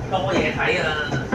多嘢睇啊！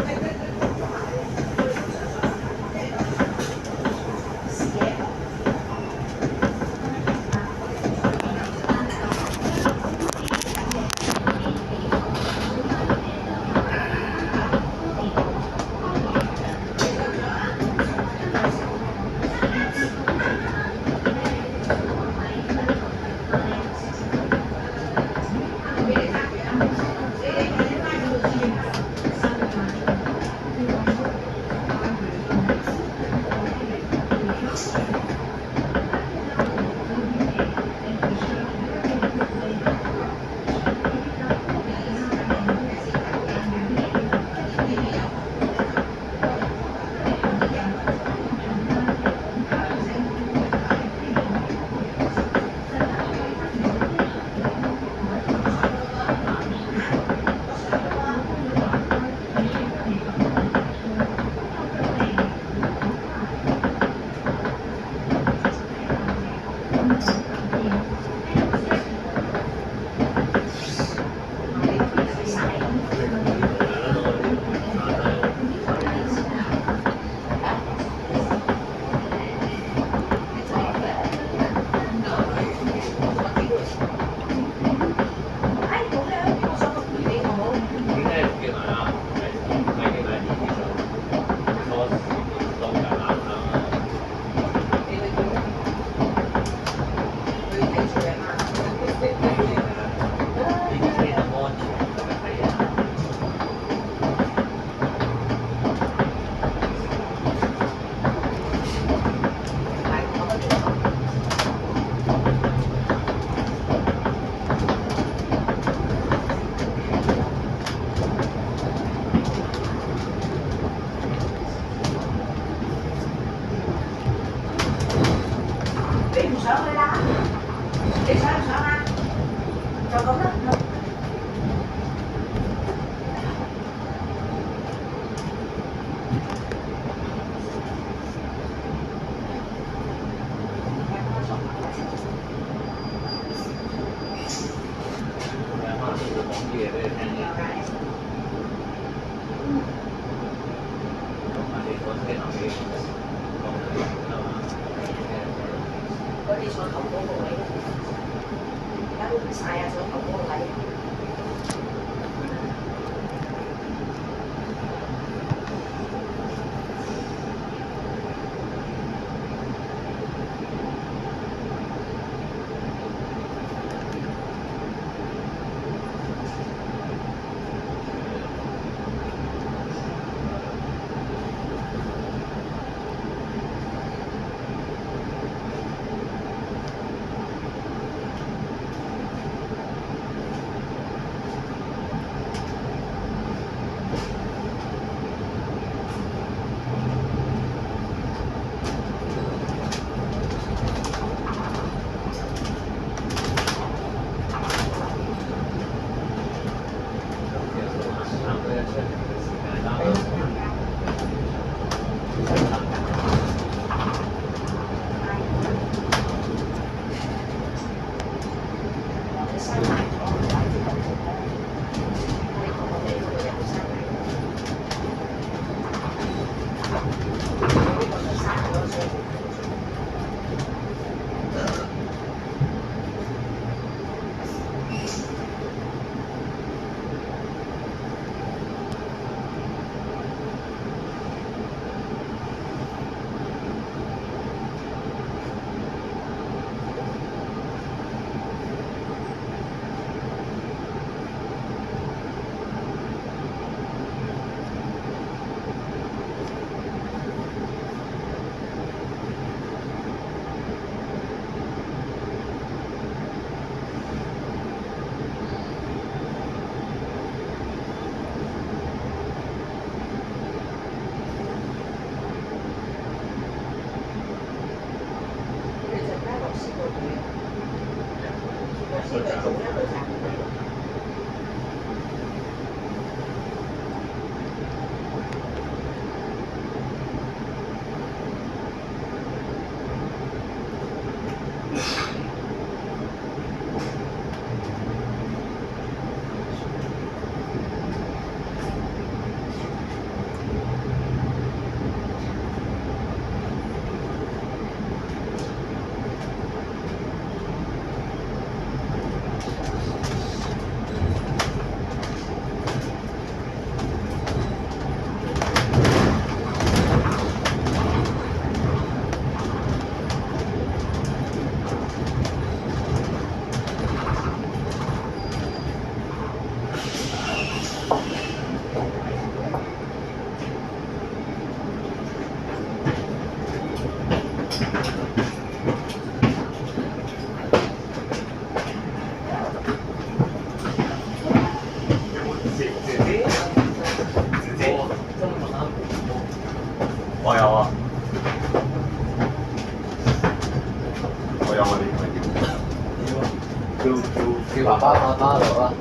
叫爸爸媽媽落啦。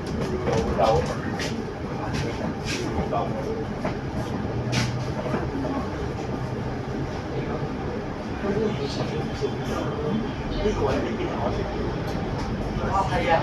係啊，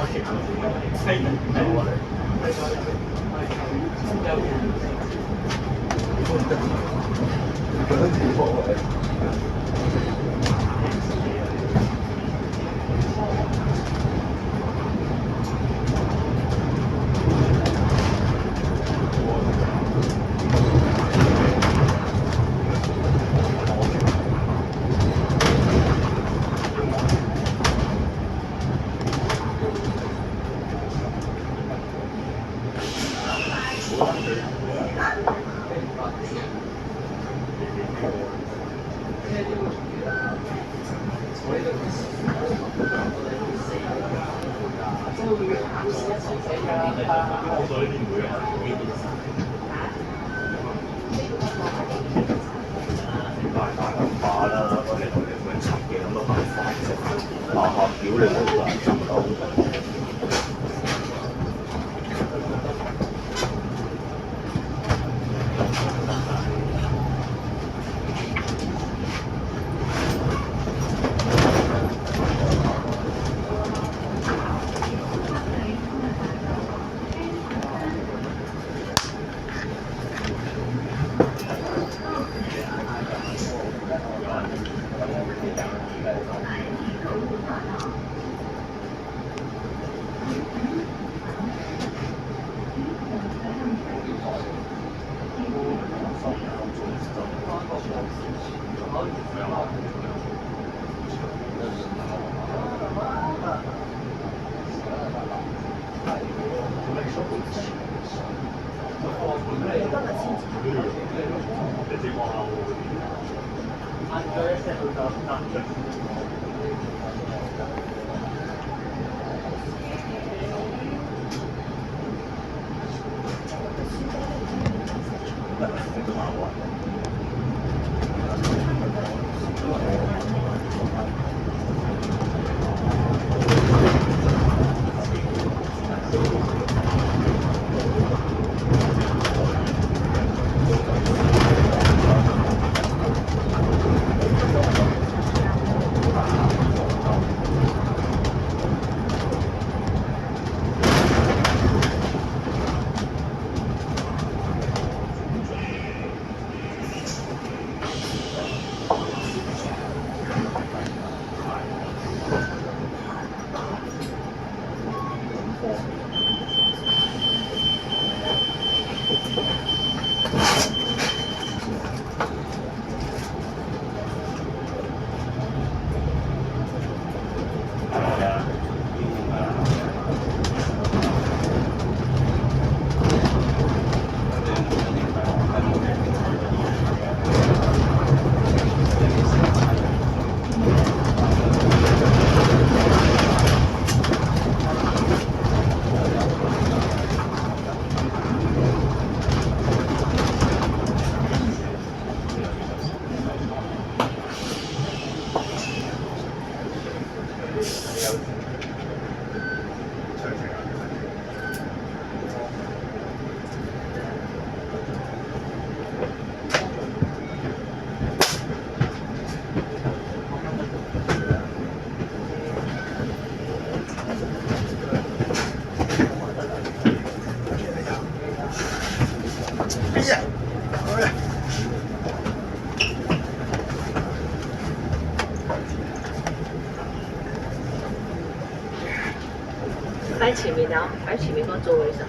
喺前面啊，喺前面嗰個座位上。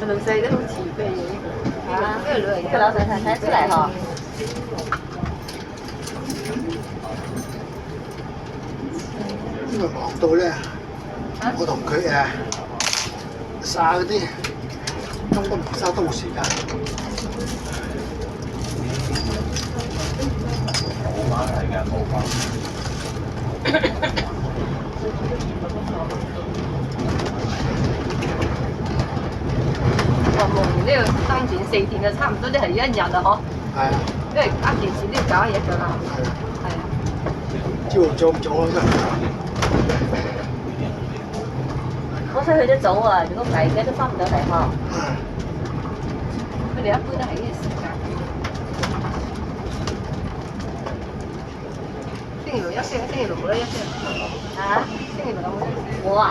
老細都好慈悲嘅，係啊，因為老人家老細睇睇出嚟嗬。因為忙到咧，我同佢曬嗰啲中北面紗都冇時間。冇關係嘅，冇關係。哇！忙完呢個3段4段就差唔多都係1日啦，嗬。係啊。因為啱電視都要搞一日㗎啦。係啊。朝頭早唔早啊？我想去得早啊，如果唔係嘅都翻唔到嚟學。佢哋一般都係呢個時間。星期六休息，星期六冇得休息。嚇？星期六有冇休息？我啊，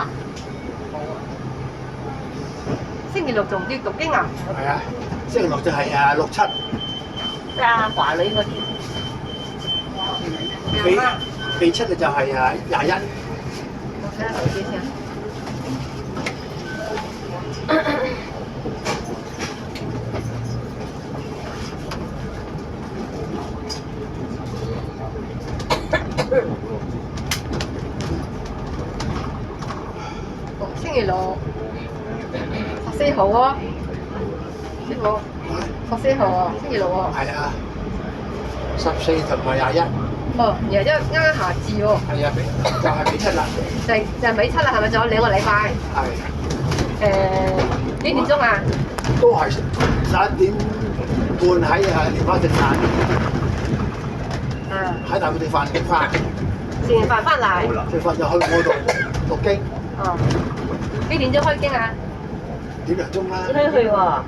星期六仲要讀經啊？係啊，星期六就係6、7。即係阿華女嗰啲。未出嘅就係21。我睇下手機先。星期六14號喎，師傅14號喎，星期六喎。係啊，14同埋21。哦，然後啱啱夏至喎。係啊，就係未出啦。就係尾七啦，係咪？仲有2個禮拜。係。幾點鐘啊？都係11點半喺蓮花食飯。喺大埔食飯食飯。食完飯翻嚟。食飯就去我度讀經。哦。幾點鐘開經啊？點零鐘啦。只可以去喎。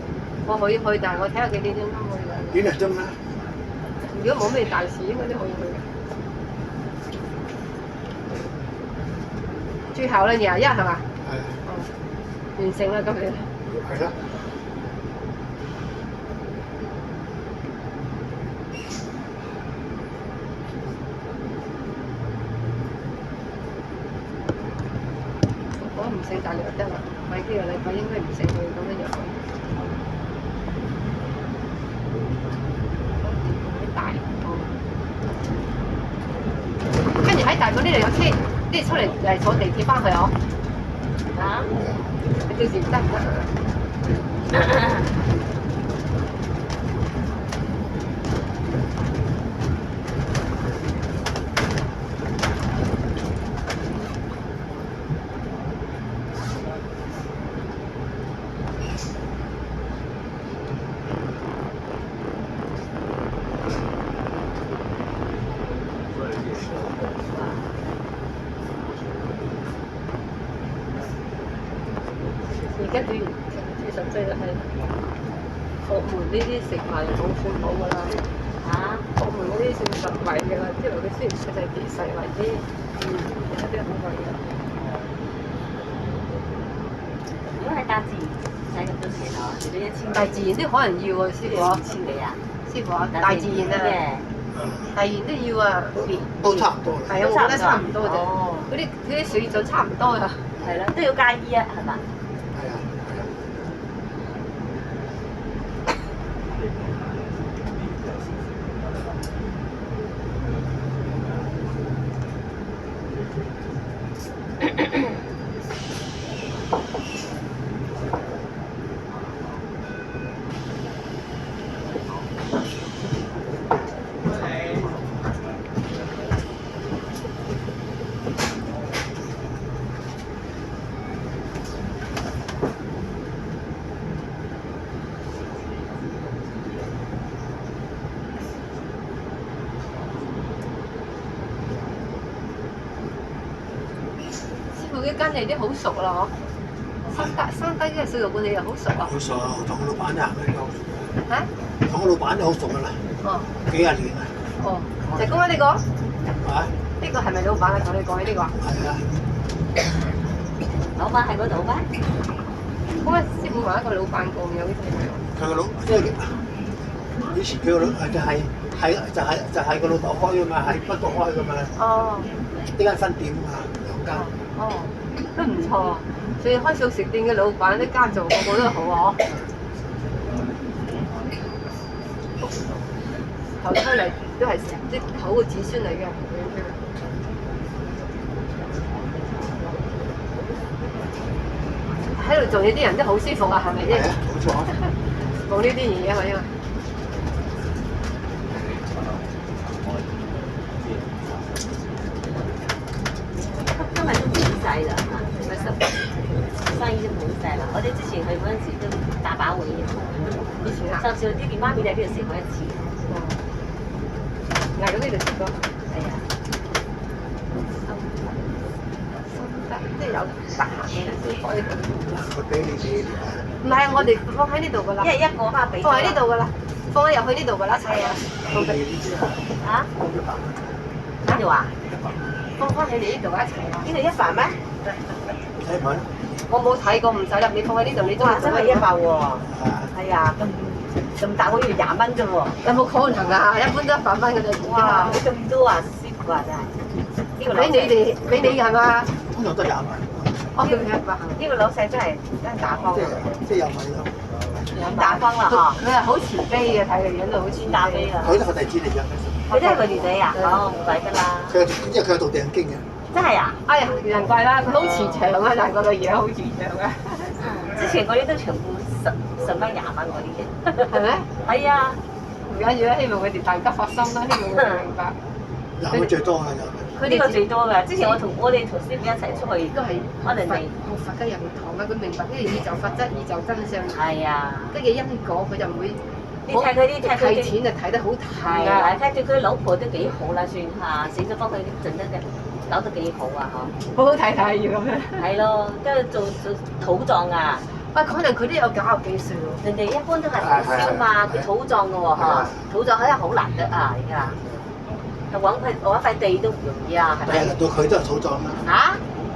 我可以去，但係我睇下幾點鐘去㗎。點零鐘啦。如果冇咩大事，應該都可以去嘅。最後啦，21係嘛？係。哦。完成啦，今日。係啦。我唔使大約得啦，買幾個禮拜應該唔使去咁樣入去。大跟住喺大埔呢度有車，即係出嚟嚟坐地鐵翻去嗬。嚇？你到時得唔得？而家最實際就係學門呢啲食埋好算好㗎啦。嚇？學門嗰啲算實惠㗎啦，因為佢雖然實際幾細惠啲，其實都好貴㗎。如果係大自然，使咁多錢啊？除咗1000。大自然都可能要喎，師傅。1000幾啊？師傅啊，大自然啊，大自然都要啊。都差唔多啦。係啊，我覺得差唔多啫。哦。嗰啲水準差唔多啊。係啦，都要加衣啊，係嘛？係啊，係啊。呢間你啲好熟啦嗬，生低嘅水肉館你又好熟啊？好熟啊，同個老闆都行得夠。嚇？同個老闆都好熟噶啦。哦。幾廿年啦。哦，就講緊呢個。啊？呢個係咪老闆啊？同你講嘅呢個。係啊。老闆喺嗰度咩？咁啊，師傅話一個老闆講嘅，好似係。佢個老即係以前佢個老就係個老豆開噶嘛，喺北角開噶嘛。哦。呢間分店啊，2間。哦，都唔錯。所以開素食店嘅老闆啲家族個個都好嗬。頭出嚟都係啲好嘅子孫嚟嘅。喺度做呢啲人都好舒服啊，係咪先？係啊，冇錯。冇呢啲嘢啊，係啊。今日都幾細啦嚇，咪生意都好細啦。我哋之前去嗰陣時都大把會嘅。以前啊。上次我爹哋媽咪喺邊度食過一次。喺呢度食過。係啊，即係有得閒嘅先放喺度。佢俾你哋唔係，我哋放喺呢度㗎啦。一個包俾。放喺呢度㗎啦，放咗入去呢度㗎啦，一齊啊！啊？邊度啊？放翻喺你呢度一齊啊！呢度100咩？睇唔睇？我冇睇過，唔使啦，你放喺呢度，你中意哇！真係100喎。啊！係啊，咁大好似20蚊啫喎。有冇可能啊？一般都100蚊㗎啫。哇！咁多啊，師傅啊真係。呢個俾你哋，俾你係嘛？通常都20蚊，哦，佢100。呢個老細真係大方，即係有米咯。大方啦嗬。佢係好慈悲嘅，睇佢樣都好慈悲。大悲啊！佢都係弟子嚟嘅，佢真係個弟弟啊？哦，唔怪得啦。因為佢係讀定經嘅。真係啊！哎呀，難怪啦，佢好慈祥啊，但係個樣好慈祥啊。之前嗰啲都全部10蚊20蚊嗰啲嘅。係咩？係啊。唔緊要啦，希望佢哋大家發心啦，希望佢哋明白。廿蚊最多啊！佢呢個最多㗎。之前我哋同師傅一齊出去，都係可能你佛家人堂啦，佢明白，跟住宇宙法則、宇宙真相。係啊。跟住因果，佢就唔會。你睇佢啲睇錢就睇得好淡係啊！睇住佢老婆都幾好啦，算下死咗幫佢整得搞得幾好啊！嗬。好好睇睇要咁樣。係咯，跟住做土葬啊！喂，可能佢都有90幾歲喎。人哋一般都係紅燒嘛，佢土葬嘅喎，嗬。土葬真係好難得啊！而家。揾塊地都唔容易啊，係咪？第日輪到佢都係土葬啦。嚇？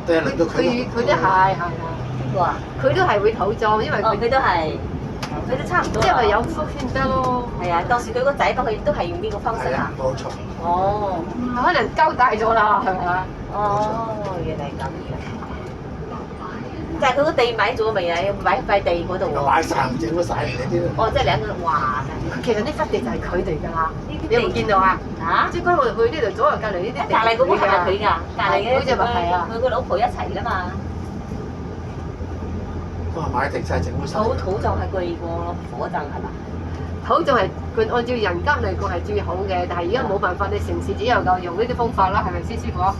第日輪到佢都係啊。邊個啊？佢都係會土葬，因為佢都係，佢都差唔多。因為有福先得咯。係啊，到時佢個仔幫佢都係用呢個方式啊。冇錯。哦。可能交大咗啦，係咪啊？哦，原來咁嘅。但係佢個地買咗未啊？買塊地嗰度喎。買晒，整咗晒嚟啲。哦，即係兩個哇！其實呢塊地就係佢哋㗎啦。你有冇見到啊？嚇！即係我哋去呢度左右隔離呢啲。隔離嗰個係咪佢㗎？隔離嘅。好似咪係啊！佢個老婆一齊㗎嘛。咁啊買定晒整咗晒。土葬係貴過火葬係嘛？土葬係佢按照人間嚟講係最好嘅，但係而家冇辦法，你城市只有夠用呢啲方法啦，係咪先師傅？啊！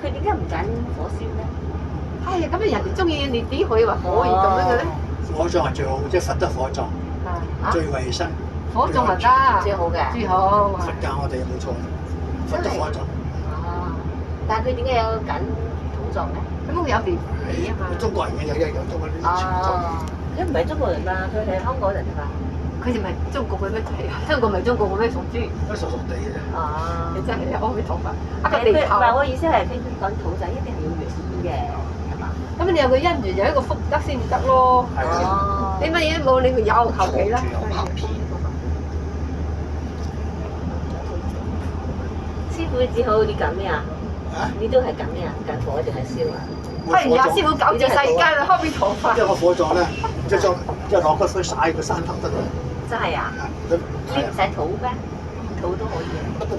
佢點解唔揀火燒咧？哎呀，咁人哋中意你點可以話可以咁樣嘅咧？火葬係最好，即係佛得火葬，最衞生。火葬咪得，最好嘅。最好。佛教我哋冇錯，佛得火葬。哦。但係佢點解有揀土葬咧？咁佢有地皮啊嘛。中國人嘅有中國啲傳統。哦。佢唔係中國人嘛，佢係香港人㗎。佢哋咪中國嘅咩？香港咪中國嘅咩屬豬？都傻傻地嘅啫。哦。你真係阿彌陀佛。一個佢地球。唔係我意思係，佢講土葬一定係要軟嘅，係嘛？咁你有個姻緣，有一個福德先得咯。哦。你乜嘢都冇，你咪有求其啦。師傅只好你揀咩啊？你都係揀咩啊？揀火定係燒啊？哎呀，師傅搞住世間啊，阿彌陀佛。因為我火葬咧，即係攞骨灰曬個山頭得啦。真係啊？你唔使土咩？土都可以嘅。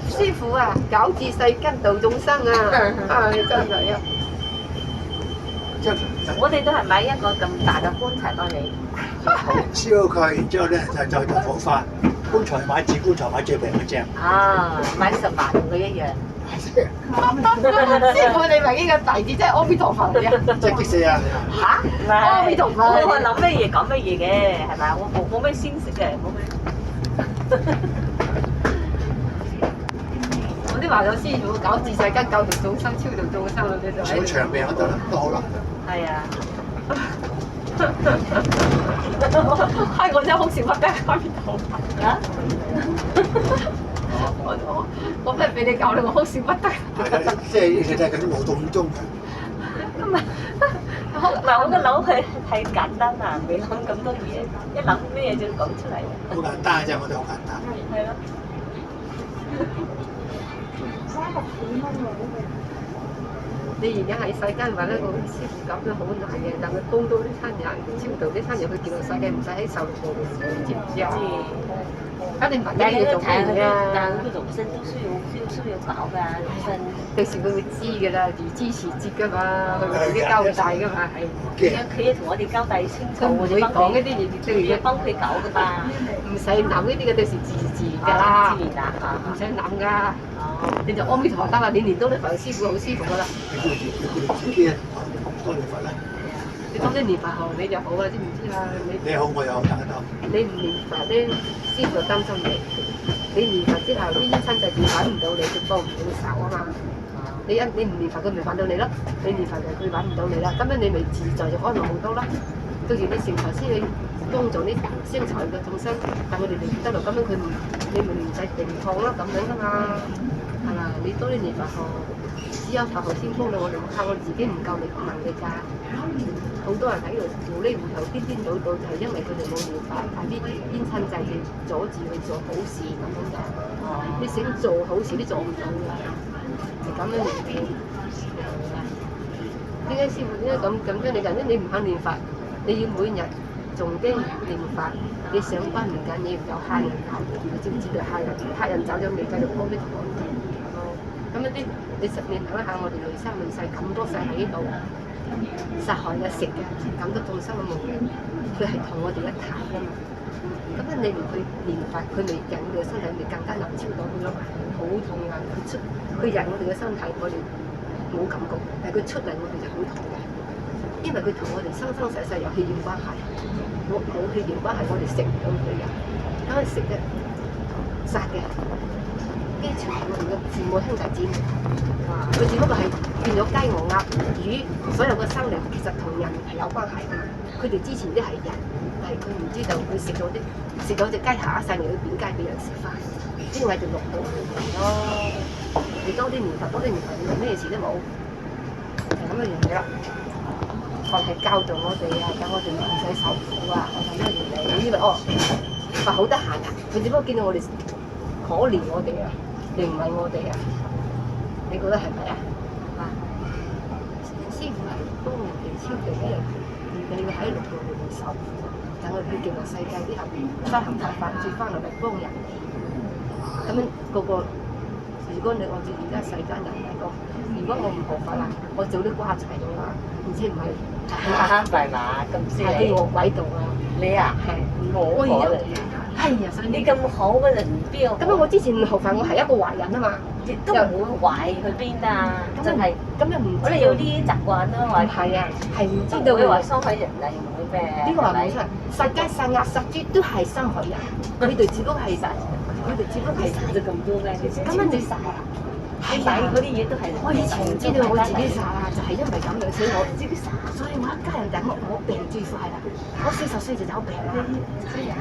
師傅啊，搞住世間度眾生啊！啊，真係啊！我哋都係買一個咁大嘅棺材幫你燒佢，然之後咧就火化。棺材買紙棺材買最平嗰隻。啊，買10萬同佢一樣。師傅你咪呢個弟子真係阿彌陀佛嚟啊！即係激死啊！嚇？唔係。阿彌陀佛。我諗咩嘢講咩嘢嘅，係咪？我冇咩先識嘅，冇咩。我啲話有師傅搞住世間救度眾生，超度眾生啦，你就小長命都得啦，都好難。係啊。嗨！我真係好少乜得阿彌陀佛啊！我真係俾你搞到我好少乜得。即係嗰啲無動於衷嘅。唔係，我個腦係簡單啊，未諗咁多嘢，一諗咩嘢就講出嚟。好簡單嘅啫，我哋好簡單。係咯。你而家喺世間話咧，個師傅咁都好難嘅，但佢幫到啲親人，超度啲親人去見到世界，唔使喺受苦嘅，知唔知啊？肯定問你要做咩嘅。但係佢做身都需要搞㗎，身。到時佢會知㗎啦，如支持節㗎嘛，佢會自己交代㗎嘛，係。佢要同我哋交代清楚，佢唔會講呢啲嘢，都要幫佢搞㗎嘛。唔使諗呢啲嘅，到時自然㗎啦。自然啊！唔使諗㗎。你就阿彌陀佛得啦，你年都嚟佛師傅好師傅㗎啦。你自己多念佛啦。你多啲念佛後你就好啦，知唔知啊？你好，我又好，大家都好。你唔念佛咧，師傅擔心你。你念佛之後，啲醫生就電揾唔到你，佢幫唔到你手啊嘛。你唔念佛，佢咪揾到你咯？你念佛就佢揾唔到你啦。咁樣你咪自在就安樂好多啦。到時你成佛先去幫助啲傷殘嘅眾生，但我哋嚟得到咁樣你咪唔使定抗咯，咁樣噶嘛，係嘛？你多啲念佛學，只有佛學先幫到我哋，靠我自己唔夠力能力㗎。好多人喺度糊裏糊塗、顛顛倒倒，就係因為佢哋冇念佛，但啲冤親債主阻住佢做好事咁樣嘅。你想做好事都做唔到㗎，就咁樣嚟嘅。點解師傅點解咁將你人咧？你唔肯念佛，你要每日誦經念佛，你上班唔緊要，有客人嚟，你知唔知道客人走咗未？繼續幫啲堂。咁一啲你實驗諗一下，我哋累生累世咁多世喺呢度。殺害嘅食嘅咁多眾生嘅無明，佢係同我哋一體㗎嘛。咁樣你唔去念佛，佢咪引你嘅身體咪更加難超到佢咯。好痛啊！佢引我哋嘅身體，我哋冇感覺，但係佢出嚟我哋就好痛嘅。因為佢同我哋生生世世有血緣關係，冇血緣關係我哋食唔到佢嘅，梗係食嘅殺嘅，呢啲全部我哋嘅父母兄弟姊妹。佢只不過係變咗雞鵝鴨魚，所有嘅生靈其實同人係有關係㗎嘛。佢哋之前都係人，但係佢唔知道佢食咗隻雞，下一世嚟去變雞俾人食翻，呢個係條六道咯。你多啲念佛，多啲念佛，你咩事都冇，就咁嘅樣嘢啦。佛係教導我哋啊，等我哋唔使受苦啊，我咁嘅原理。你以為佛好得閒啊？佢只不過見到我哋可憐我哋啊，你唔係我哋啊？你覺得係咪啊？師傅係幫人哋超度一樣，你要喺六道裏面受苦，等佢去極樂世界之後，修行佛法，轉翻落嚟幫人哋。咁樣如果你按照而家世間人嚟講，如果我唔學法啦，我早啲瓜柴啦，而且唔係係嘛？咁先喺我軌道啊！你啊，係我嚟。係啊，所以你咁好嘅人邊有？咁樣我之前學法，我係一個壞人啊嘛，亦都唔會壞去邊啊！真係咁又唔我哋有啲習慣咯，話係啊，係唔知道會話傷害人哋，唔會咩？呢個話冇錯，殺雞殺鴨殺豬都係傷害人，佢哋只不過係殺，佢哋只不過係殺咗咁多咩？咁樣你殺啊？係啊，嗰啲嘢都係我以前唔知道我自己殺啊，就係因為咁樣，所以我自己殺，所以我一家人等我病最快啦，我40歲就有病啦，係啊。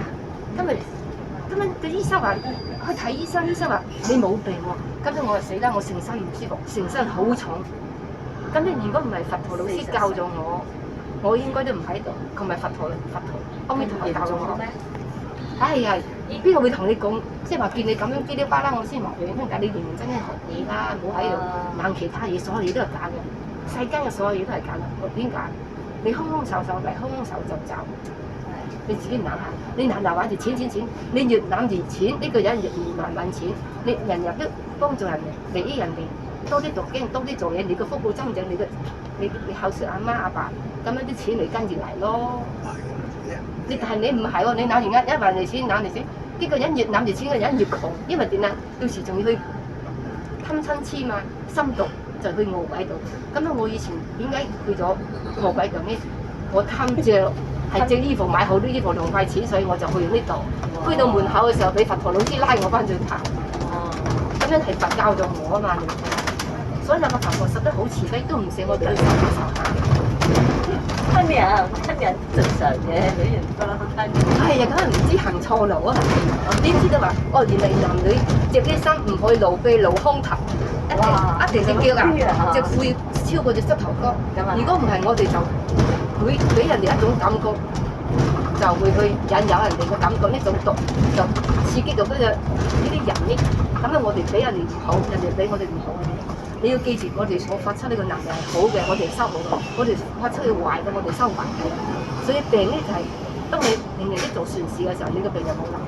今日個醫生話去睇醫生，醫生話你冇病喎。今日我話死啦，我成身唔舒服，成身好重。咁你如果唔係佛陀老師教咗我應該都唔喺度。佢咪佛陀阿彌陀佛教咗我。哎呀，邊個會同你講？即係話見你咁樣噼哩啪啦，我先話俾你聽。但你認認真真學嘢啦，唔好喺度諗其他嘢，所有嘢都係假嘅。世間嘅所有嘢都係假嘅。點解？你空空手手嚟，空空手就走。你自己諗下，你嗱嗱揾住錢，你越諗住錢，呢個人越難揾錢。你人人都幫助人哋，利益人哋，多啲讀經，多啲做嘢，你個福報增長，你孝順阿媽阿爸，咁樣啲錢咪跟住嚟咯。但係你唔係喎，你諗住一萬嚟錢，諗住錢，呢個人越諗住錢，個人越窮，因為點啊？到時仲要去貪嗔痴嘛，心毒就去餓鬼度。咁樣我以前點解去咗餓鬼度呢？我貪著。係隻衣服買好啲衣服同塊錢，所以我就去呢度。去到門口嘅時候，俾佛陀老師拉我翻轉頭。咁樣係佛教咗我啊嘛，所以兩個佛陀實得好慈悲，都唔捨我哋去受苦受難。親人正常嘅，女人不嬲都親。係啊，梗係唔知行錯路啊！點知道話原來男女隻啲衫唔可以露背露胸頭，一定隻腳啊，隻褲要超過隻膝頭哥。如果唔係，我哋就會俾人哋一種感覺，就會去引誘人哋嘅感覺，呢種毒就刺激到呢啲人呢。咁樣我哋俾人哋唔好，人哋俾我哋唔好。你要記住，我哋所發出呢個能量係好嘅，我哋收好嘅；我哋發出去壞嘅，我哋收壞嘅。所以病呢就係、當你令人哋做善事嘅時候，你個病就冇啦。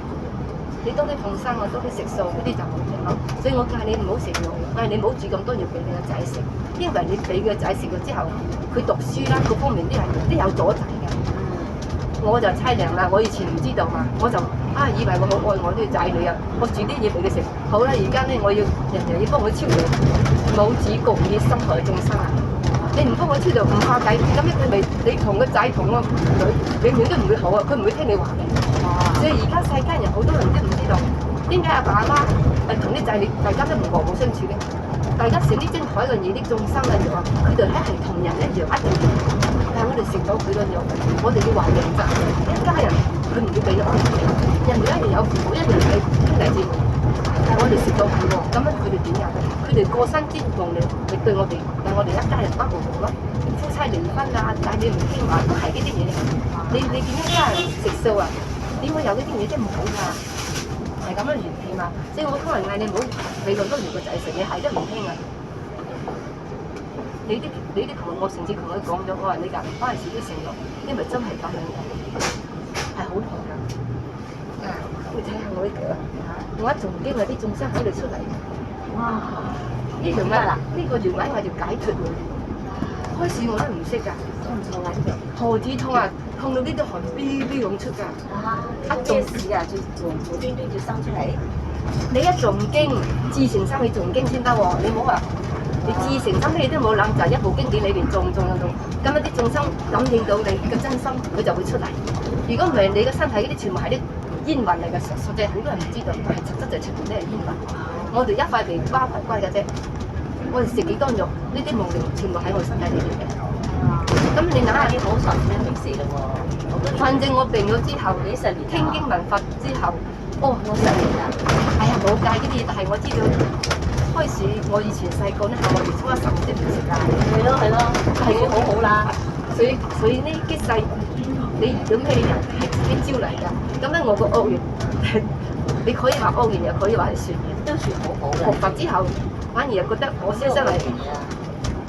你多啲放生啊，多啲食素，嗰啲就冇病咯。所以我教你唔好食肉，但係你唔好煮咁多藥俾你個仔食，因為你俾個仔食咗之後，佢讀書啦，各方面都有阻滯嘅。我就凄涼啦，我以前唔知道嘛，我就以為我好愛我啲仔女啊，我煮啲嘢俾佢食。好啦，而家咧我要人哋要幫我超度，母子共業心害眾生啊！你唔幫我超度唔怕計，咁一佢咪你同個仔同個女永遠都唔會好啊！佢唔會聽你話嘅。所以而家世間人好多人都唔知道，點解阿爸阿媽同啲仔女大家都唔和睦相處嘅？大家食呢蒸海嘅嘢，啲眾生嘅肉啊，佢哋係同人一樣一定要。但係我哋食咗佢嘅肉，我哋要還人責。一家人佢唔會俾咗我哋，人哋一樣有父母，一樣係兄弟姊妹。但係我哋食咗佢喎，咁樣佢哋點呀？佢哋過身之後嚟對我哋，但我哋一家人不和睦咯。夫妻離婚啊，仔女唔聽話，都係呢啲嘢。你見一家人食素啊？點會有呢啲嘢真唔好㗎？係咁樣緣起嘛，所以我通常嗌你唔好俾咁多年個仔食嘢，係都唔聽啊！你啲同我甚至同佢講咗，我話你隔離翻嚟自己承諾，因為真係咁樣嘅，係好痛㗎。啊，你睇下我呢個，我一仲驚有啲眾生喺度出嚟，哇！呢條咩啦？呢個穴位我就解脫喎。開始我都唔識㗎，痛唔痛啊？何止痛啊！痛到呢啲汗飆飆咁出㗎。啊！咩事啊？無端端就生出嚟？你一誦經，自成心你誦經先得喎。你唔好話你自成心你都冇諗，就係一部經典裏邊誦，咁一啲眾生感應到你嘅真心，佢就會出嚟。如果唔係，你嘅身體嗰啲全部係啲煙雲嚟嘅，實際好多人唔知道，但係實質就係全部都係煙雲。我哋一塊皮瓜塊骨嘅啫，我哋食幾多肉，呢啲夢靈全部喺我身體裏邊嘅。咁你諗下啲好神咩回事嘞喎？反正我病咗之後，聽經聞法之後，哦，我10年啦。哎呀，冇戒呢啲嘢，但係我知道開始我以前細個咧，我哋初一十五都唔食㗎。係咯，係好好啦。所以呢幾世你遇到咩人係自己招嚟㗎。咁咧我個惡緣，你可以話惡緣，又可以話係善緣，都算好好嘅。學佛之後，反而又覺得我先生嚟。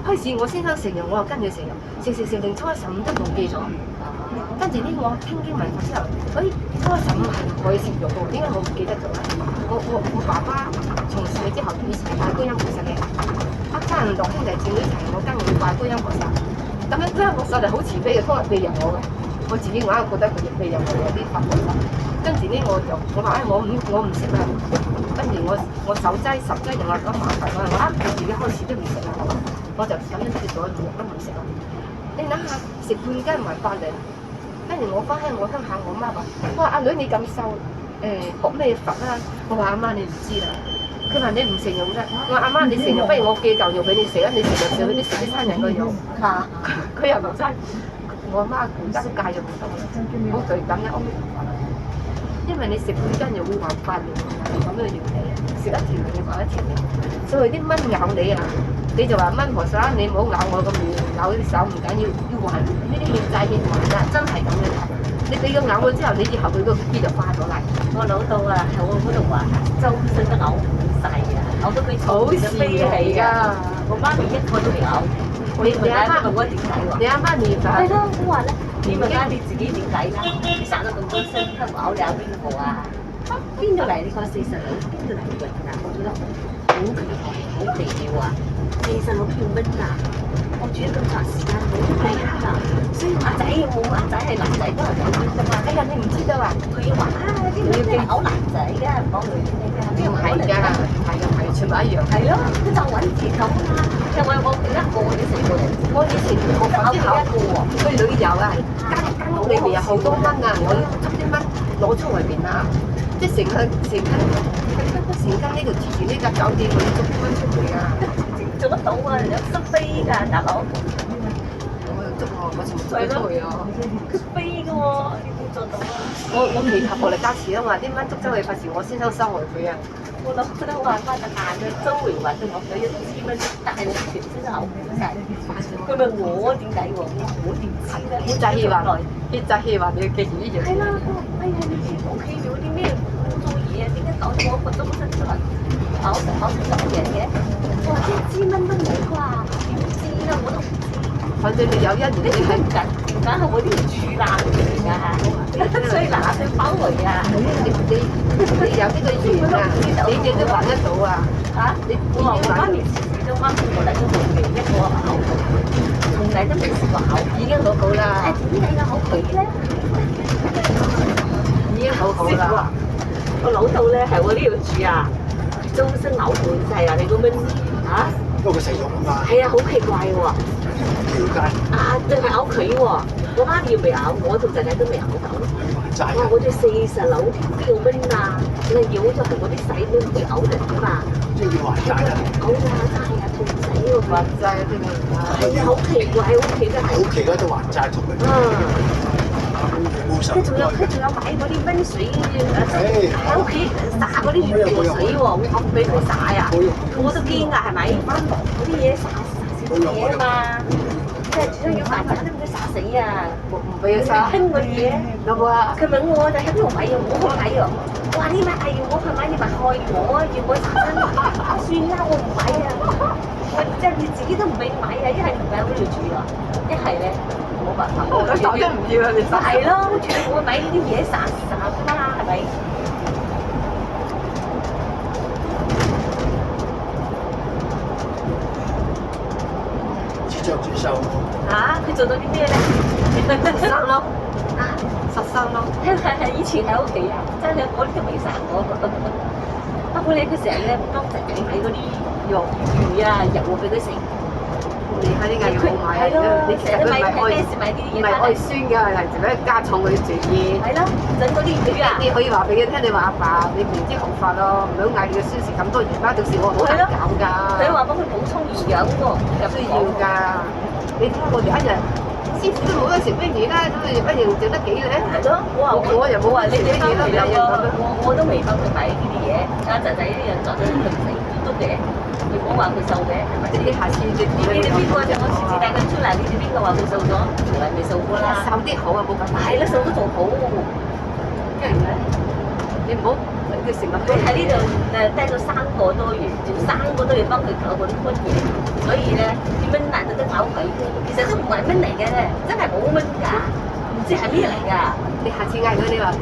開始我先生成日，我又跟住成日食定初一十五都忘記咗。跟住呢我聽經聞法之後，初一十五係唔可以食肉喎，點解我唔記得咗咧？我爸爸從事之後以前拜觀音菩薩嘅，一家人6兄弟姊妹一齊，我跟佢拜觀音菩薩。咁樣觀音菩薩就好慈悲嘅，當日庇佑我嘅。我自己硬係覺得佢庇佑我有啲法菩薩。跟住呢我話我唔食啦。跟住我手齋10齋仲話咁麻煩，我自己開始都唔食啦。我就咁樣食咗2日都唔食啦。你諗下食半斤埋8兩，跟住我翻鄉我鄉下，我媽話：哇阿女你咁瘦，學咩佛啊？我話阿媽你唔知啦。佢話你唔食肉啫。我話阿媽你食肉，不如我寄嚿肉俾你食啊！你成日食嗰啲食啲親人嘅肉。佢又唔真。我阿媽而家都戒咗好多啦，我就咁樣安。因為你食半斤肉會還8兩，係咁樣原理。食1條你還1條命。所以啲蚊咬你啊！你就話蚊婆薩，你唔好咬我個面，咬啲手唔緊要，要還呢啲欠債欠還㗎，真係咁樣。你俾佢咬咗之後，你以後佢個肌就化咗嚟。我老豆啊，喺我嗰度話周身都嘔晒啊，嘔到佢草就飛起㗎。我媽咪一個都未嘔。你阿媽問我點解喎？你阿媽念法。係咯，我話咧，你問下你自己點解啦？你生咗咁多身，都唔嘔，你有邊個啊？邊度嚟？你講40佬，邊度嚟嘅㗎？我覺得好奇怪，好奇妙啊！40佬叫乜啊？我住咗咁長時間，冇睇啊！所以阿仔冇阿仔係男仔都係咁樣啫嘛。哎呀，你唔知道啊？佢要話啊，啲女仔嘔男仔㗎，唔講女仔㗎。邊個係㗎？係全部一樣。係咯，佢就揾字咁啊！又話我一個你4個人，我以前學佛之後一個喎，去旅遊啊，間屋裏邊有好多蚊啊，我要捉啲蚊攞出嚟邊啊！即係成間呢度住呢間酒店，我要捉啲蚊出嚟啊！做得到啊！有識飛㗎，大佬。我捉我全部捉得去啊！佢飛㗎喎，你點做到啊？我未合我嚟加持啊嘛！啲蚊捉走去，費事我先生收回佢啊！我諗佢都話翻就硬嘅，周圍揾到我佢1支蚊，但係我全身都嘔晒。佢問我點解喎？我點知咧？血滯氣話，你要記住呢樣。係啦，佢話：哎呀，你屋企有啲咩做嘢啊？點解搞到我個周身出嚟嘔成咁樣嘅？我話1支蚊都冇啩，點知啦？我都唔知。反正你有1年，你係唔緊，梗係我條柱爛嚟㗎，所以嗱聲包圍啊！你有呢個緣啊，你嘢都還得到啊！嚇！我話我媽咪次次都掹我嚟都冇嘅，一個口從嚟都未試過口，已經好好啦。點解有口佢咧？已經好好啦。我老豆咧係我呢條柱啊，周身嘔滿晒啊！你咁樣嚇？因為佢食肉啊嘛。係啊，好奇怪喎！點解？啊，淨係嘔佢喎，我媽咪未嘔，我同仔仔都未嘔到。債哇！我哋40樓邊度蚊啊？你妖咗係嗰啲細都唔會嘔人㗎嘛？即係要還債啊！嘔啊！真係啊，痛死喎！還債添啊！係啊，好奇怪，屋企都係。屋企嗰度還債同佢冇仇。佢仲有買嗰啲溫水喺屋企灑嗰啲魚水喎，我俾佢灑啊！我都驚㗎，係咪？嗰啲嘢灑嘢啊嘛，即係最要飯盞都唔俾灑死啊！唔俾佢嘥。興嗰啲嘢，有冇啊？佢問我就喺邊度買啊？我去買啊！我話你買係要我去買，你咪害我，要我灑身。算啦，我唔買啊！我即係你自己都唔俾買啊！一係唔喺嗰度住啊，一係咧。冇辦法，我手都唔要啊！你係咯，全部會買呢啲嘢散㗎嘛，係咪？自作自受。嚇！佢做到啲咩咧？實生咯，實生咯。係以前喺屋企啊，真係我呢度未散過。不過咧，佢成日咧幫仔仔買嗰啲肉魚啊、油啊俾佢食。你睇啲藝冇買啊！你成日都買唔係愛酸嘅，係做咩加重佢注意？係咯，整嗰啲魚啊！你可以話俾佢聽，你話阿爸，你唔知學法咯，唔好嗌你個孫食咁多魚啦，到時我好難搞㗎。佢話幫佢補充營養喎，有需要㗎。你睇我哋一日師傅都冇得食乜嘢啦，咁你一樣整得幾咧？係咯，我又冇話你翻嚟啦，我都未幫佢買呢啲嘢，阿仔仔呢樣作咗佢唔食都嘅。你唔好話佢瘦嘅，係咪？你下次你哋邊個就我次次帶佢出嚟，你哋邊個話佢瘦咗？從來未瘦過啦。瘦啲好啊，冇辦法。係啦，瘦都仲好。跟住咧，你唔好佢成日佢喺呢度低咗3個多月，仲3個都要幫佢搞嗰啲乜嘢，所以咧啲蚊難得都咬佢。其實都唔係蚊嚟嘅，真係冇蚊㗎，唔知係咩嚟㗎。你下次嗌佢，你話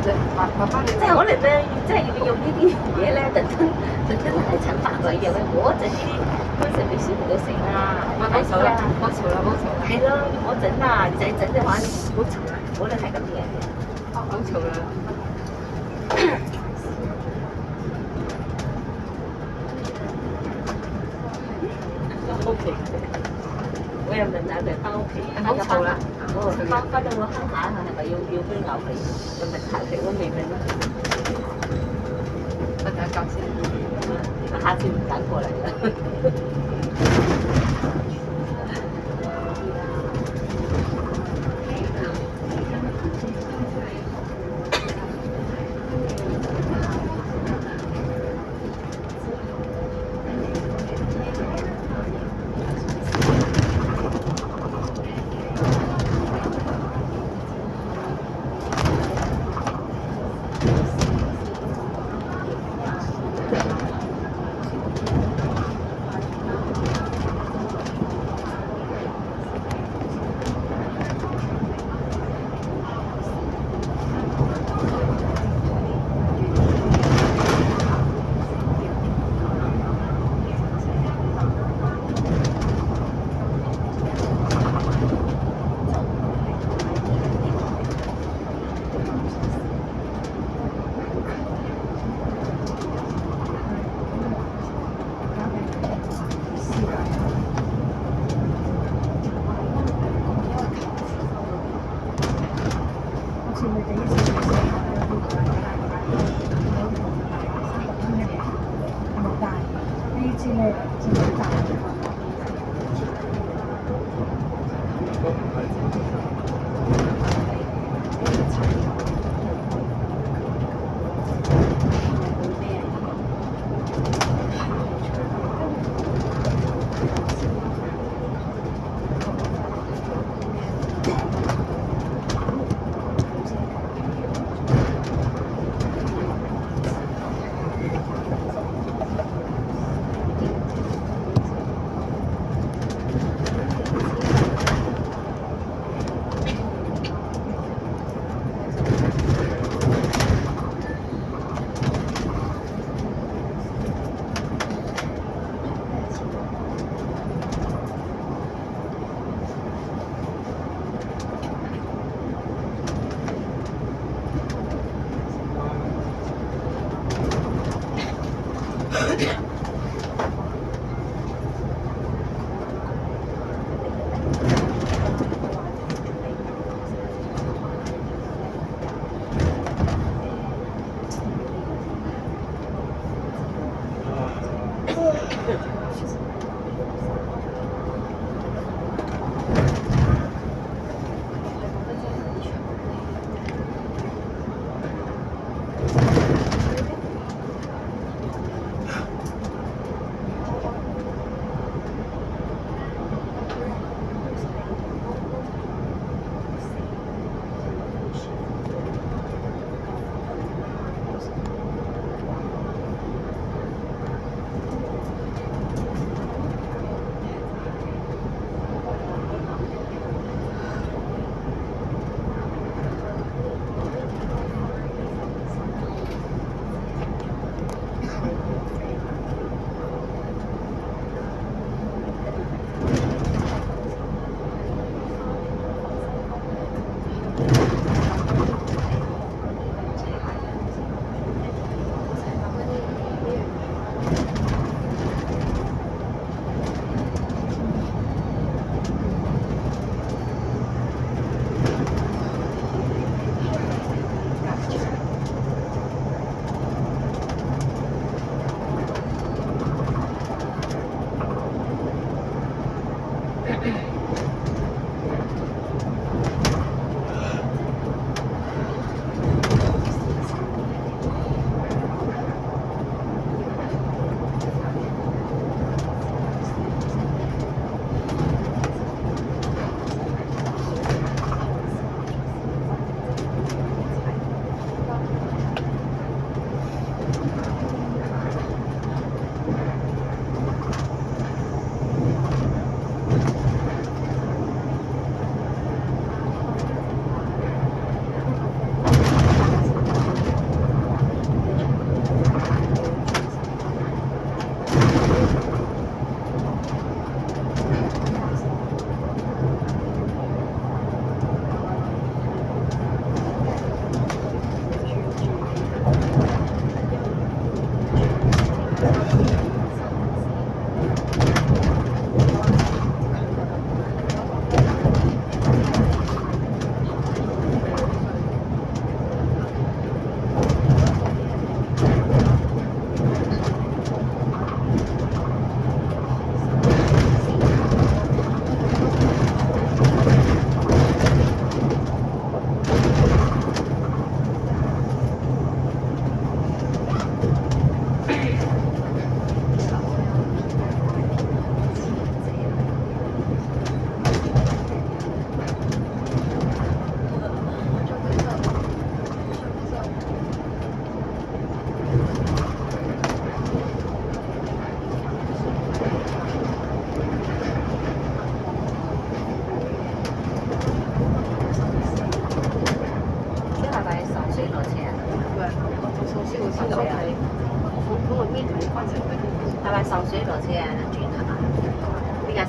爸爸你。即係可能咧，即係要用呢啲嘢咧，特登係趁飯鬼嘅。我整呢啲嗰陣俾小朋友食啦，冇錯啦，冇錯啦，冇錯啦。係咯，我整啊，你仔整嘅話，好嘈啊，我哋係咁嘅。好嘈啦。屋企，我又問下佢翻屋企，好嘈啦。翻到我鄉下係咪要俾咬佢？又問下佢，我未問啦。我睇下先。下次唔敢過嚟啦。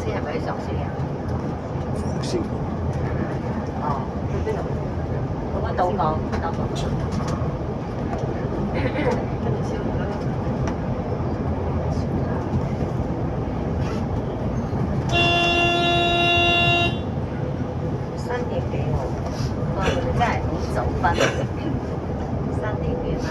車係咪喺上水啊？先哦，去邊度？嗰個島港，島港。跟住先去啦。3點幾喎，哇！你哋真係好早瞓，3點幾瞓。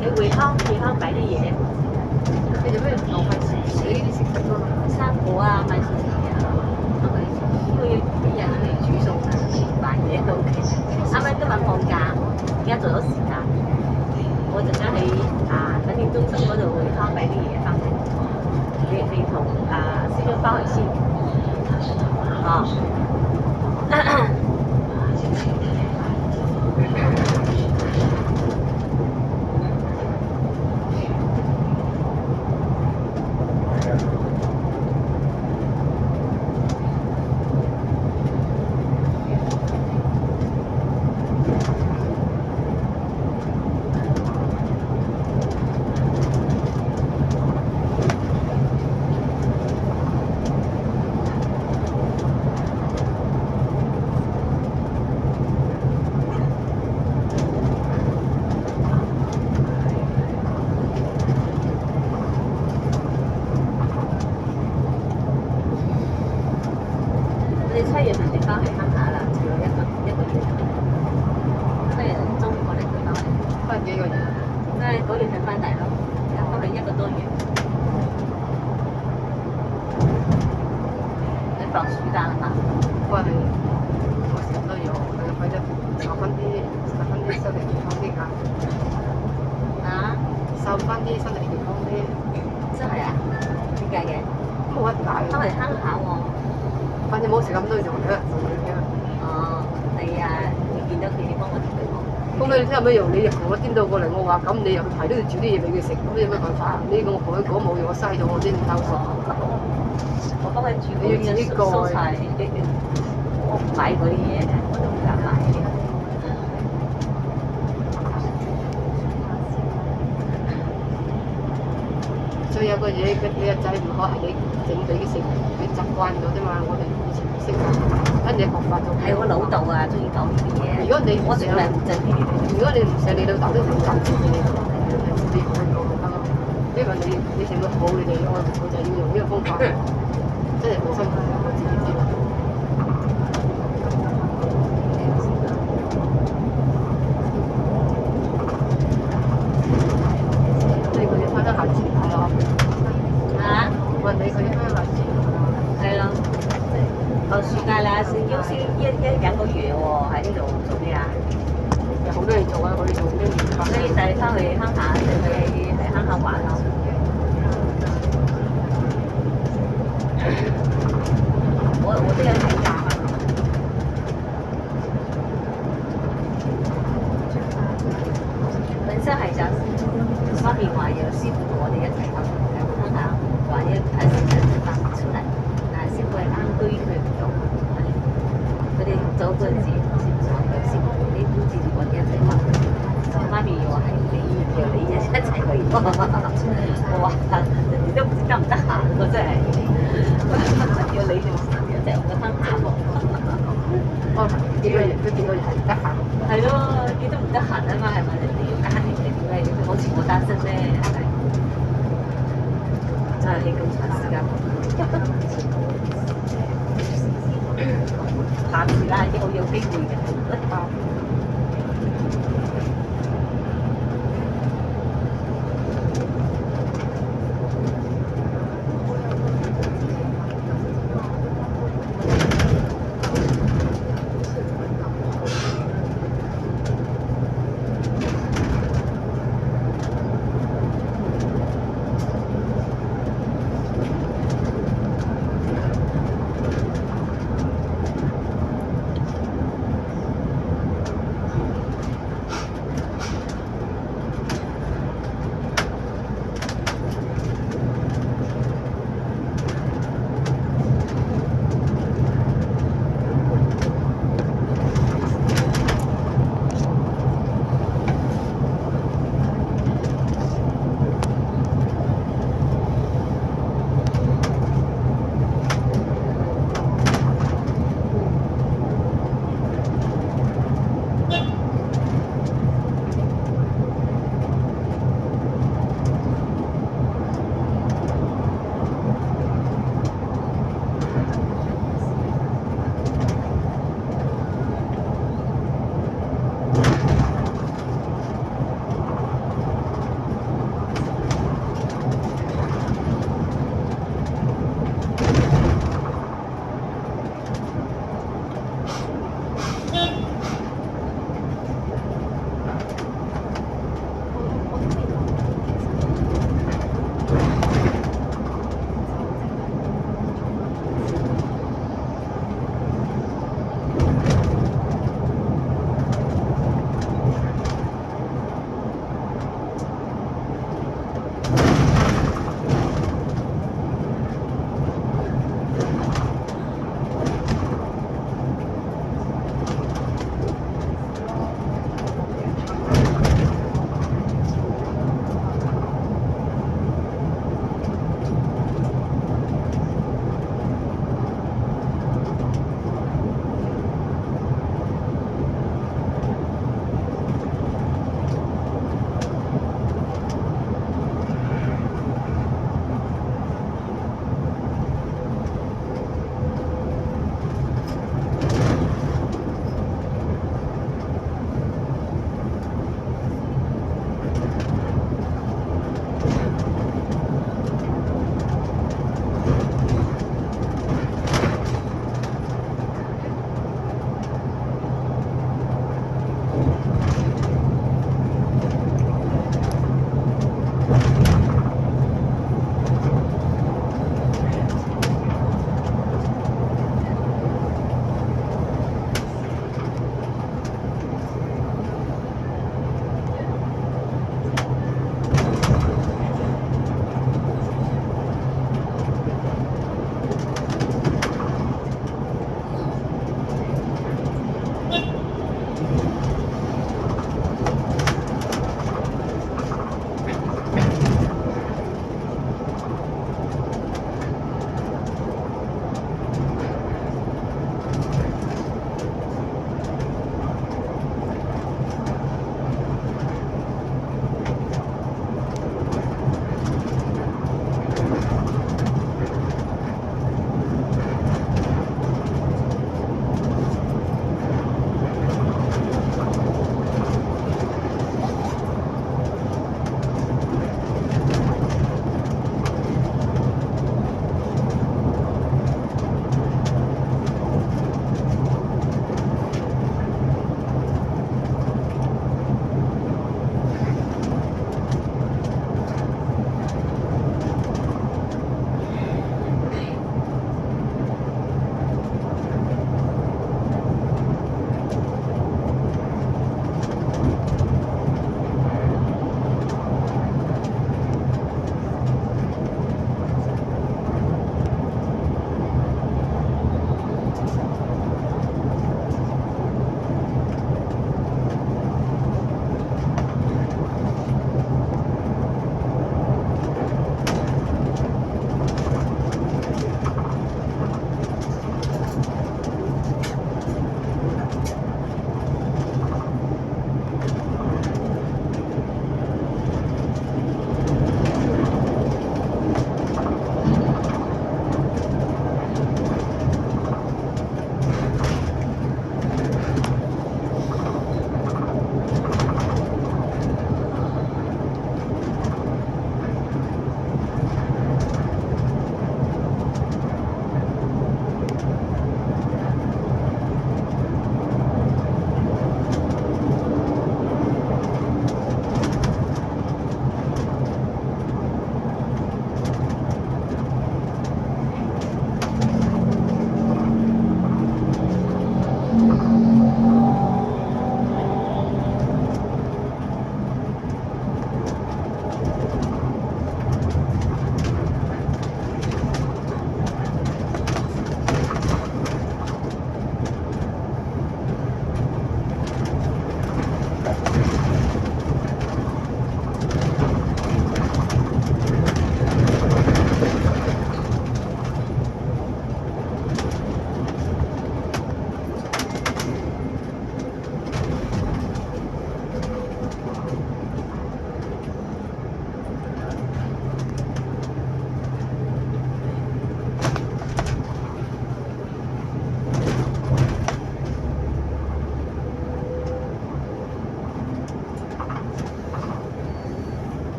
你回康擺啲嘢，你做咩浪費錢？你呢啲食得多啦，生果啊，買薯條啊，佢啲人嚟煮餸啊，買嘢都 OK。啱啱今日放假，而家做咗時間，我就將喺等店中心嗰度回康擺啲嘢翻嚟，你同哦。你7月份就翻去鄉下啦，住咗一個月。7月中過嚟佢翻嚟，翻幾個月？即係9月份翻嚟咯，翻去1個多月。你放暑假啦嘛？翻去我成日都有，或者收翻啲身體健康啲㗎。啊？收翻啲身體健康啲。真係啊？點解嘅？冇乜大。翻嚟鄉下喎。反正冇食咁多做嘅，做嘅。哦，你啊，你見到佢，你幫我同佢講。咁你聽有咩用？你同我顛倒過嚟，我話咁你又係都要煮啲嘢俾佢食，咁有咩辦法？呢個我講冇用，我嘥咗我啲偷食。我幫佢煮嗰啲呢個蔬菜，我唔買嗰啲嘢嘅，我都唔敢買嘅。所以有個嘢，你個仔唔好係你整俾佢食，你習慣咗啫嘛。我哋以前唔識㗎，跟住學法就係我老豆啊，中意講呢啲嘢。如果你唔我從來唔整呢啲嘢。如果你唔食，你老豆都唔習自己，你唔會講得咯。因為你食得好，你就要我就要用呢個方法，真係好辛苦，我自己知道。即係佢哋翻得下次咯。啊？問你佢翻得下次。係咯。放暑假啦，先休息2個月喎，喺呢度做咩啊？有好多嘢做啊，我哋做啲研發。所以就係翻去鄉下，就去喺鄉下玩咯。我都有請假。本身係想媽咪話有師傅同我哋一齊去鄉下玩一段時間就翻出嚟，但係師傅係啱居佢唔到，佢哋走嗰陣時先上有師傅，你估住我哋一齊翻。媽咪話係你叫你一齊去，我話人哋都唔知得唔得閒喎，真係叫你做一齊去鄉下喎。哦，幾個月都幾個月係唔得閒。係咯，幾都唔得閒啊嘛，係咪？人哋要家庭嚟點解？好似我單身咧，係咪？真係咁長時間。下次啦，以後有機會嘅。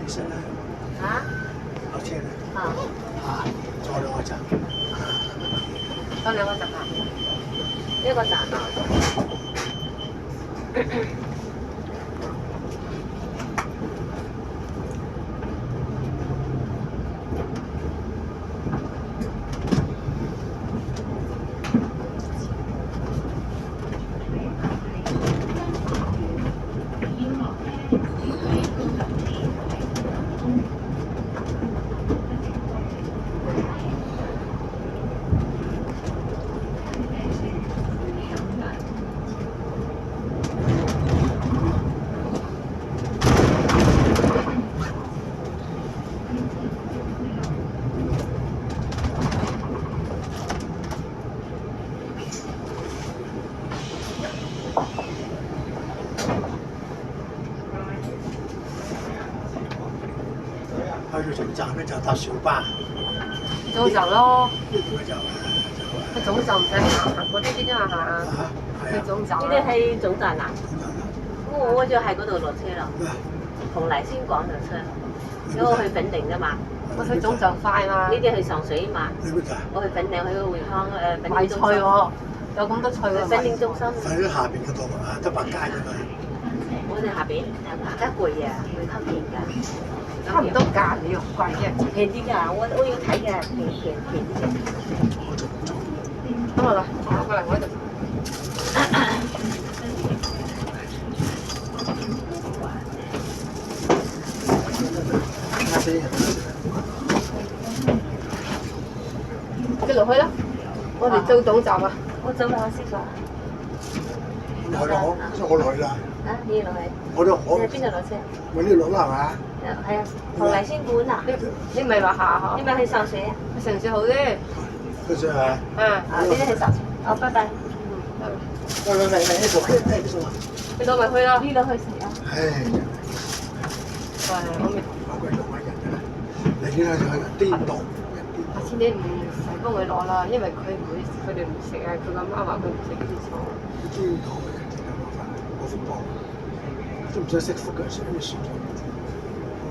其實咧，嚇落車咧啊！坐兩個站，多兩個集啊！一個站啊！去到總站咧就搭小巴，早就咯，呢個就去總就唔使行嗰啲啫嘛，係啊，去總就。呢啲係總站啊！我就喺嗰度落車咯，同麗仙廣場車，因為我去粉嶺啫嘛。我去總就快嘛。呢啲去上水嘛。你邊度啊？我去粉嶺，去個匯康粉買嶺中心。菜喎，有咁多菜喎。粉嶺中心。喺下邊嗰度啊，德百街嗰度。我哋下邊而家貴啊，會吸引㗎。差唔多價，你又貴嘅。平啲㗎，我要睇嘅，平啲嘅。咁啊啦，攞過嚟我呢度。你落去啦，我哋到總站啊。我走落去先啩。落去啦，我落去啦。啊，你落去？我你喺邊度落車？我呢度落啦係嘛？係啊，同麗仙館啊。你唔係話下你咪去上水啊？去城市好啲。去上係嘛？啊，呢啲去上水。好，拜拜。喂，呢度喺邊度啊？你攞咪去啦。呢度去食啊？唉，係，我咪。好鬼浪費人㗎，你見下佢顛倒。下次你唔使幫佢攞啦，因為佢哋唔食啊，佢阿媽話佢唔食呢啲菜。顛倒嘅人真係麻煩，冇福報，都唔使識福嘅，食啲薯條，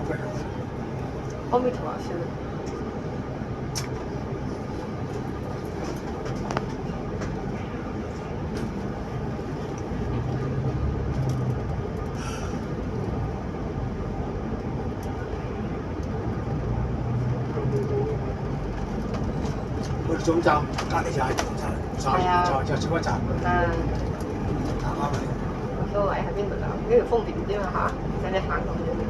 好鬼浪費。阿彌陀佛算啦。去總站隔離就係總站，就小巴站。打翻嚟。冇所謂喺邊度就呢條方便啲嘛嚇，唔使你行咁遠。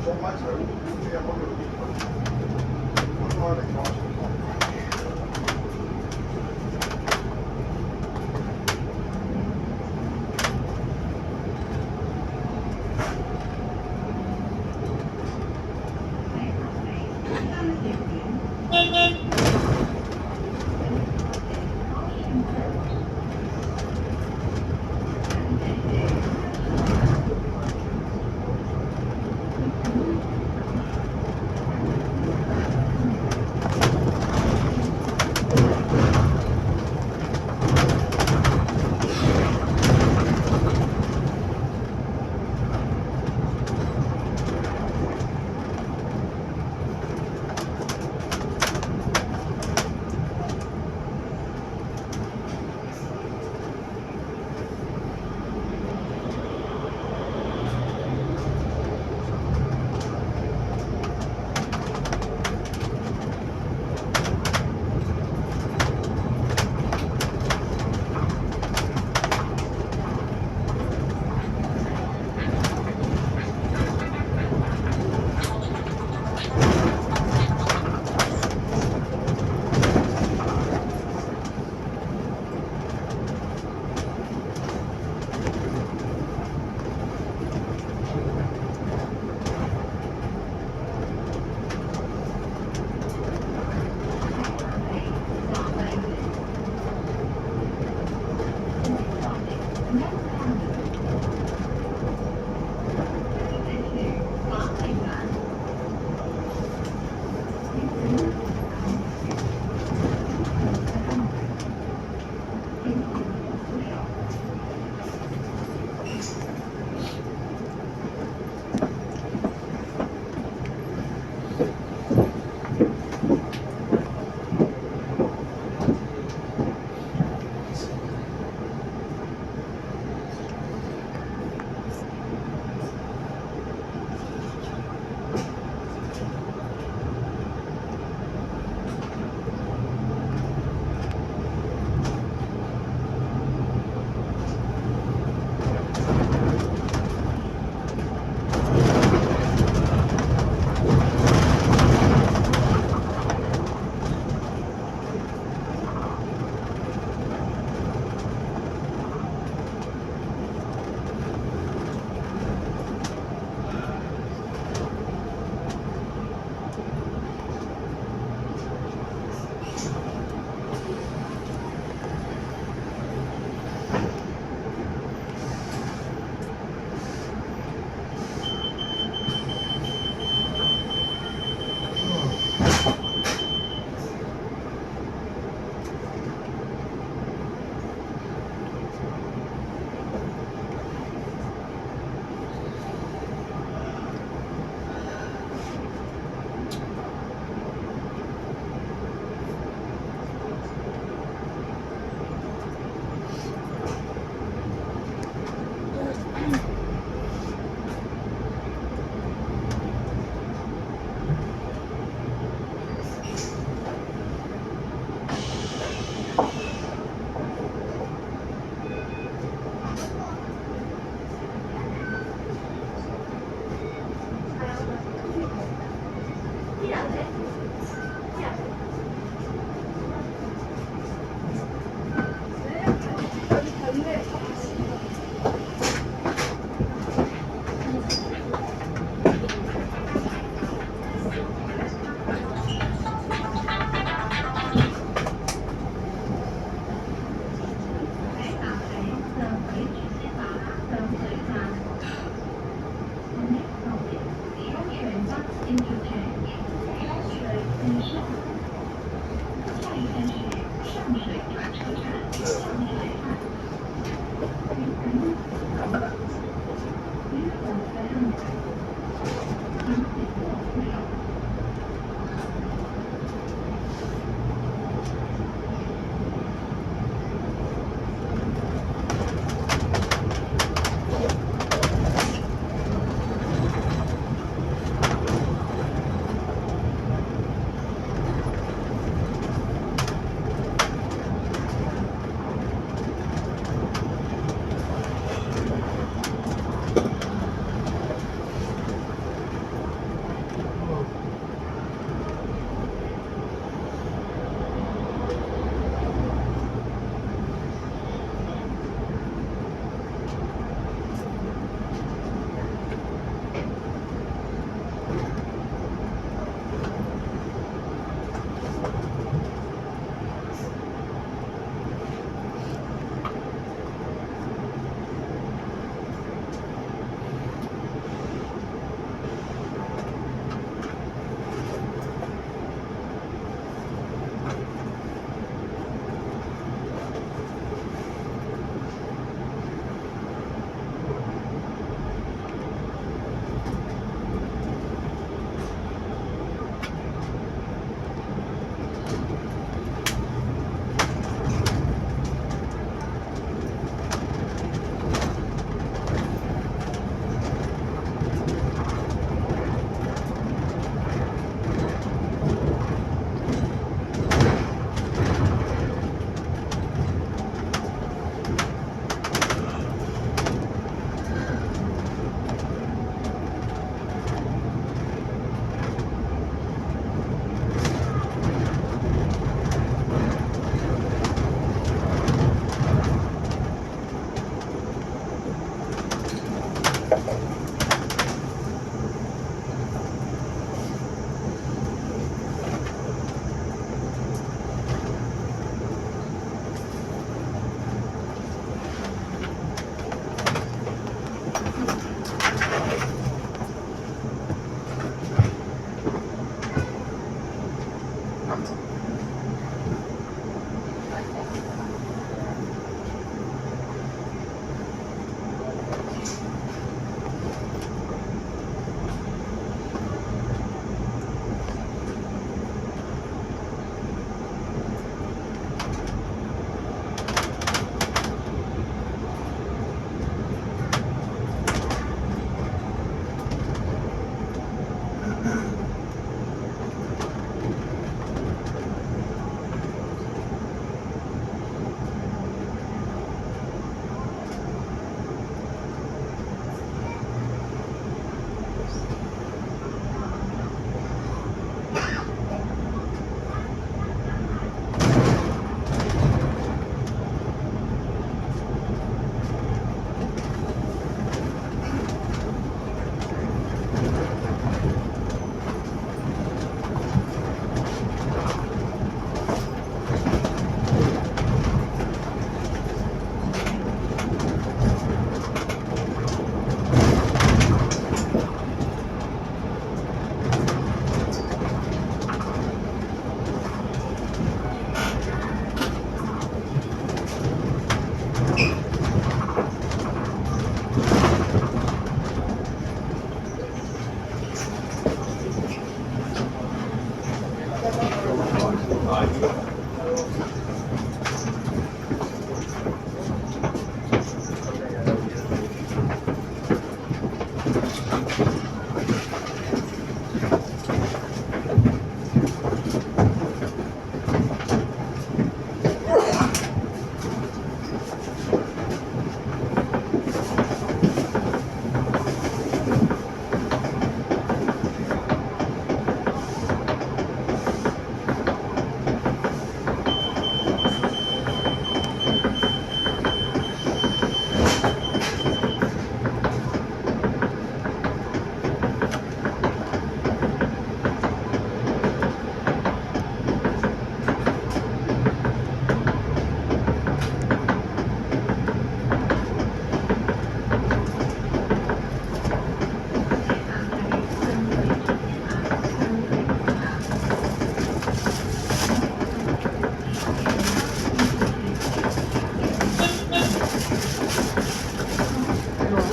坐埋一齊，你有冇用電筒？我開嚟講。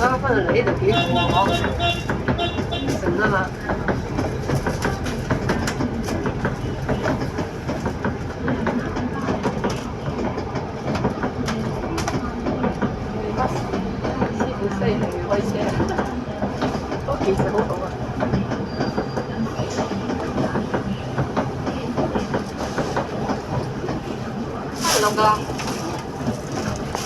啱翻到嚟呢度幾好喎，神啊嘛！師傅犀利開車，都技術好好啊！兩個。